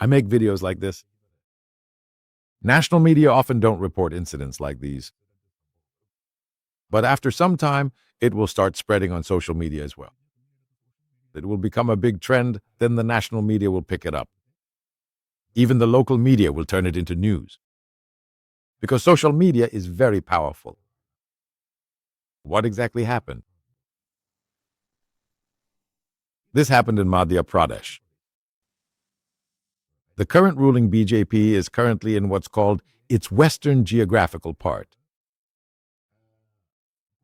I make videos like this. National media often don't report incidents like these. But after some time, it will start spreading on social media as well. It will become a big trend, then the national media will pick it up. Even the local media will turn it into news. Because social media is very powerful. What exactly happened? This happened in Madhya Pradesh. The current ruling BJP is currently in what's called its western geographical part.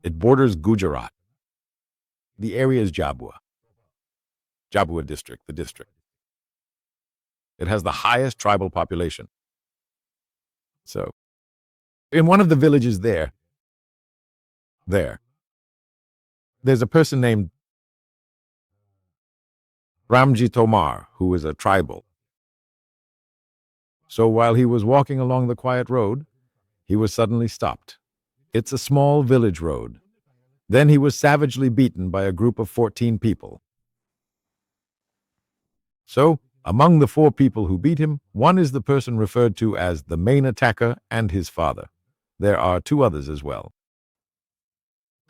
It borders Gujarat. The area is Jhabua district, the district. It has the highest tribal population. So, in one of the villages there's a person named Ramji Tomar, who is a tribal. So while he was walking along the quiet road, he was suddenly stopped. It's a small village road. Then he was savagely beaten by a group of 14 people. So, among the 4 people who beat him, one is the person referred to as the main attacker and his father. There are 2 others as well.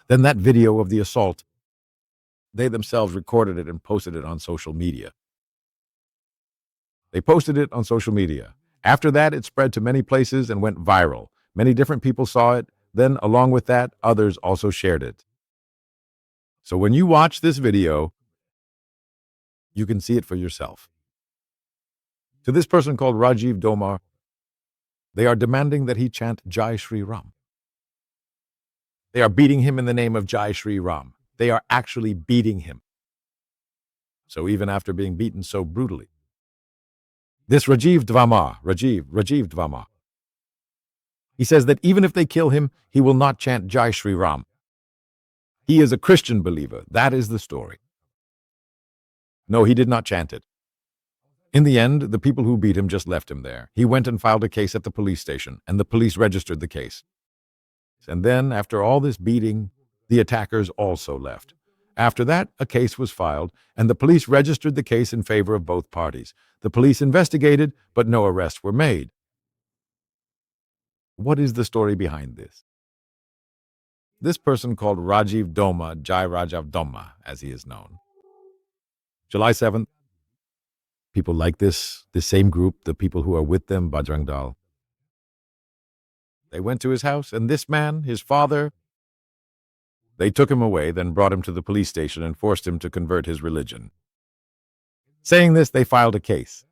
Then that video of the assault, they themselves recorded it and posted it on social media. They posted it on social media. After that, it spread to many places and went viral. Many different people saw it. Then, along with that, others also shared it. So when you watch this video, you can see it for yourself. To this person called Rajiv Domar, they are demanding that he chant Jai Shri Ram. They are beating him in the name of Jai Shri Ram. They are actually beating him. So even after being beaten so brutally, this Rajiv Dvamar, he says that even if they kill him, he will not chant Jai Shri Ram. He is a Christian believer. That is the story. No, he did not chant it. In the end, the people who beat him just left him there. He went and filed a case at the police station, and the police registered the case. And then, after all this beating, the attackers also left. After that, a case was filed, and the police registered the case in favor of both parties. The police investigated, but no arrests were made. What is the story behind this? This person called Rajiv Doma, Jai Rajav Doma, as he is known. July 7th, people like this same group, the people who are with them, Bajrang Dal, they went to his house, and this man, his father, they took him away, then brought him to the police station and forced him to convert his religion. Saying this, they filed a case.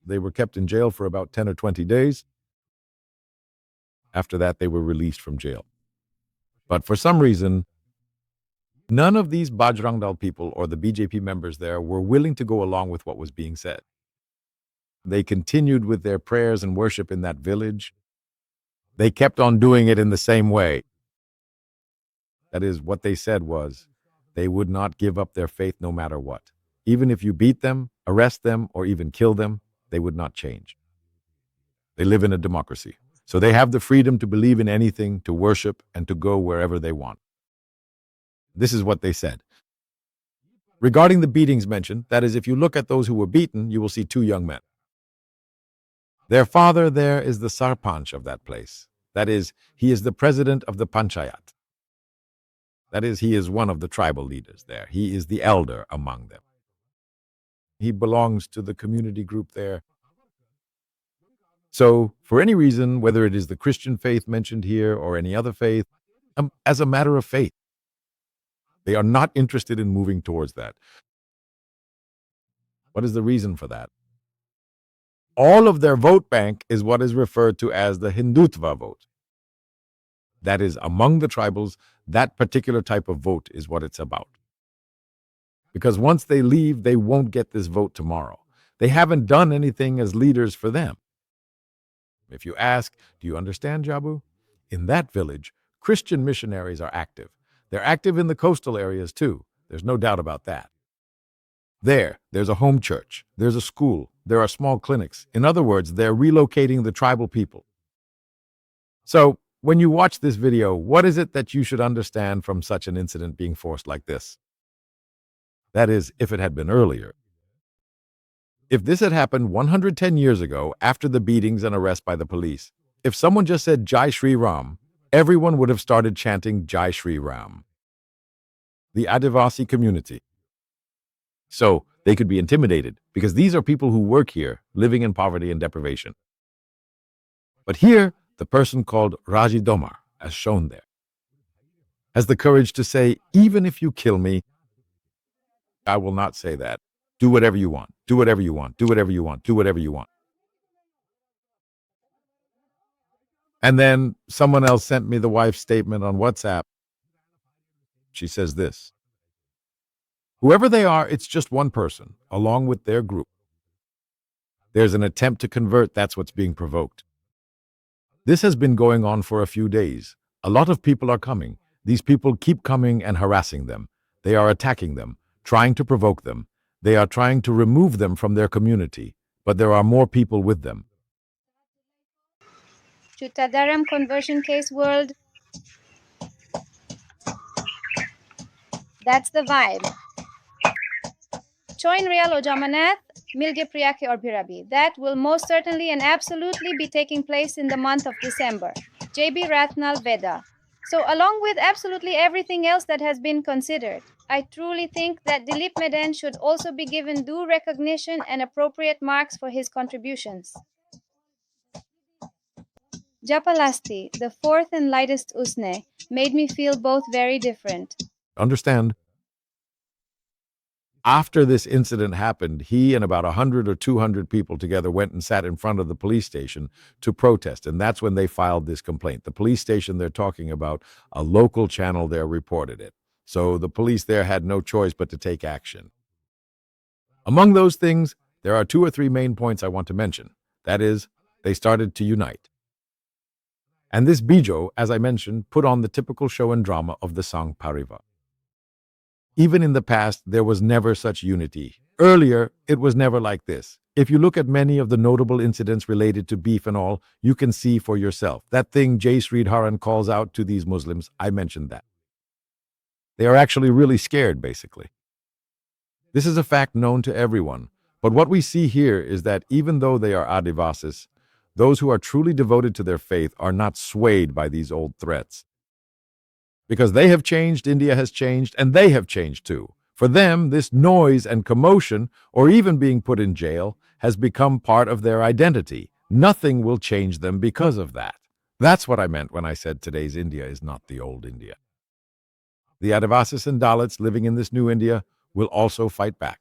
They were kept in jail for about 10 or 20 days. After that, they were released from jail. But for some reason, none of these Bajrang Dal people or the BJP members there were willing to go along with what was being said. They continued with their prayers and worship in that village. They kept on doing it in the same way. That is, what they said was, they would not give up their faith no matter what. Even if you beat them, arrest them, or even kill them, they would not change. They live in a democracy, so they have the freedom to believe in anything, to worship, and to go wherever they want. This is what they said. Regarding the beatings mentioned, that is, if you look at those who were beaten, you will see 2 young men. Their father there is the sarpanch of that place. That is, he is the president of the panchayat. That is, he is one of the tribal leaders there. He is the elder among them. He belongs to the community group there. So, for any reason, whether it is the Christian faith mentioned here or any other faith, as a matter of faith, they are not interested in moving towards that. What is the reason for that? All of their vote bank is what is referred to as the Hindutva vote. That is, among the tribals, that particular type of vote is what it's about. Because once they leave, they won't get this vote tomorrow. They haven't done anything as leaders for them. If you ask, do you understand, Jabu? In that village, Christian missionaries are active. They're active in the coastal areas too. There's no doubt about that. There's a home church. There's a school. There are small clinics. In other words, they're relocating the tribal people. So, when you watch this video, what is it that you should understand from such an incident being forced like this? That is, if it had been earlier. If this had happened 110 years ago, after the beatings and arrest by the police, if someone just said Jai Shri Ram, everyone would have started chanting Jai Shri Ram. The Adivasi community. So they could be intimidated because these are people who work here, living in poverty and deprivation. But here, the person called Raji Domar, as shown there, has the courage to say, even if you kill me, I will not say that. Do whatever you want. Do whatever you want. Do whatever you want. Do whatever you want. And then someone else sent me the wife's statement on WhatsApp. She says this: whoever they are, it's just one person, along with their group. There's an attempt to convert, that's what's being provoked. This has been going on for a few days. A lot of people are coming. These people keep coming and harassing them. They are attacking them, trying to provoke them. They are trying to remove them from their community, but there are more people with them. Chuttadaram conversion case world. That's the vibe. Choin Real Ojamanath, Milge Priyake or Birabi. That will most certainly and absolutely be taking place in the month of December. JB Rathnal Veda. So along with absolutely everything else that has been considered, I truly think that Dilip Meden should also be given due recognition and appropriate marks for his contributions. Japalasti, the fourth and lightest usne, made me feel both very different. Understand? After this incident happened, he and about 100 or 200 people together went and sat in front of the police station to protest, and that's when they filed this complaint. The police station they're talking about, a local channel there reported it. So the police there had no choice but to take action. Among those things, there are 2 or 3 main points I want to mention. That is, they started to unite. And this Bijo, as I mentioned, put on the typical show and drama of the Sangh Parivar. Even in the past, there was never such unity. Earlier, it was never like this. If you look at many of the notable incidents related to beef and all, you can see for yourself. That thing Jai Shri Ram calls out to these Muslims, I mentioned that. They are actually really scared, basically. This is a fact known to everyone. But what we see here is that even though they are Adivasis, those who are truly devoted to their faith are not swayed by these old threats. Because they have changed, India has changed, and they have changed too. For them, this noise and commotion, or even being put in jail, has become part of their identity. Nothing will change them because of that. That's what I meant when I said today's India is not the old India. The Adivasis and Dalits living in this new India will also fight back.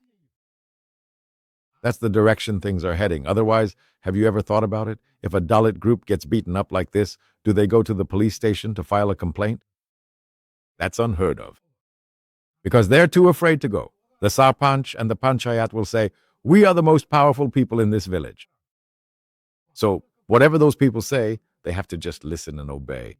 That's the direction things are heading. Otherwise, have you ever thought about it? If a Dalit group gets beaten up like this, do they go to the police station to file a complaint? That's unheard of. Because they're too afraid to go. The Sarpanch and the Panchayat will say, we are the most powerful people in this village. So whatever those people say, they have to just listen and obey.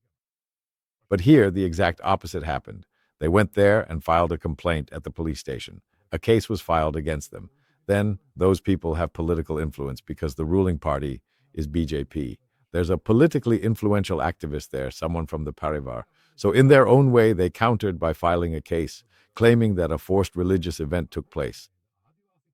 But here, the exact opposite happened. They went there and filed a complaint at the police station. A case was filed against them. Then those people have political influence because the ruling party is BJP. There's a politically influential activist there, someone from the Parivar. So in their own way, they countered by filing a case, claiming that a forced religious event took place.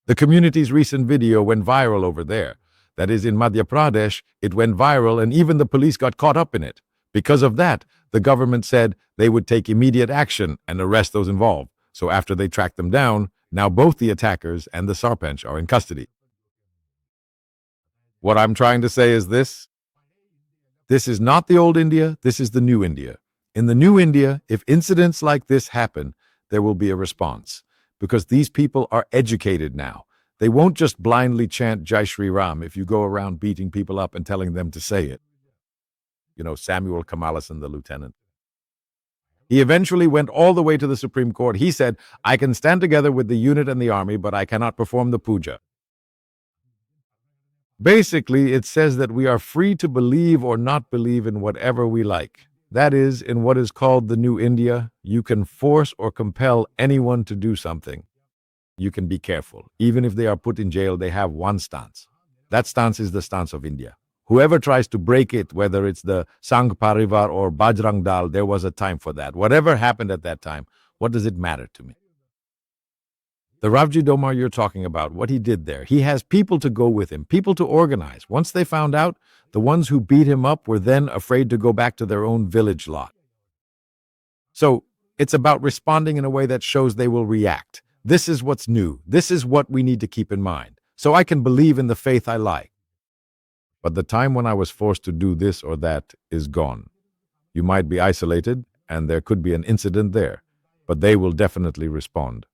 The community's recent video went viral over there. That is, in Madhya Pradesh, it went viral and even the police got caught up in it. Because of that, the government said they would take immediate action and arrest those involved. So after they tracked them down, now both the attackers and the Sarpanch are in custody. What I'm trying to say is this. This is not the old India, this is the new India. In the new India, if incidents like this happen, there will be a response. Because these people are educated now. They won't just blindly chant Jai Shri Ram if you go around beating people up and telling them to say it. You know, Samuel Kamalasan, the lieutenant. He eventually went all the way to the Supreme Court. He said, I can stand together with the unit and the army, but I cannot perform the puja. Basically, it says that we are free to believe or not believe in whatever we like. That is, in what is called the New India, you can force or compel anyone to do something. You can be careful. Even if they are put in jail, they have one stance. That stance is the stance of India. Whoever tries to break it, whether it's the Sangh Parivar or Bajrang Dal, there was a time for that. Whatever happened at that time, what does it matter to me? The Ravji Domar you're talking about, what he did there, he has people to go with him, people to organize. Once they found out, the ones who beat him up were then afraid to go back to their own village lot. So it's about responding in a way that shows they will react. This is what's new. This is what we need to keep in mind. So I can believe in the faith I like. But the time when I was forced to do this or that is gone. You might be isolated, and there could be an incident there, but they will definitely respond.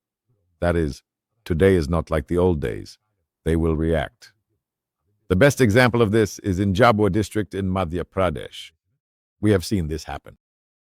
That is, today is not like the old days. They will react. The best example of this is in Jabwa district in Madhya Pradesh. We have seen this happen.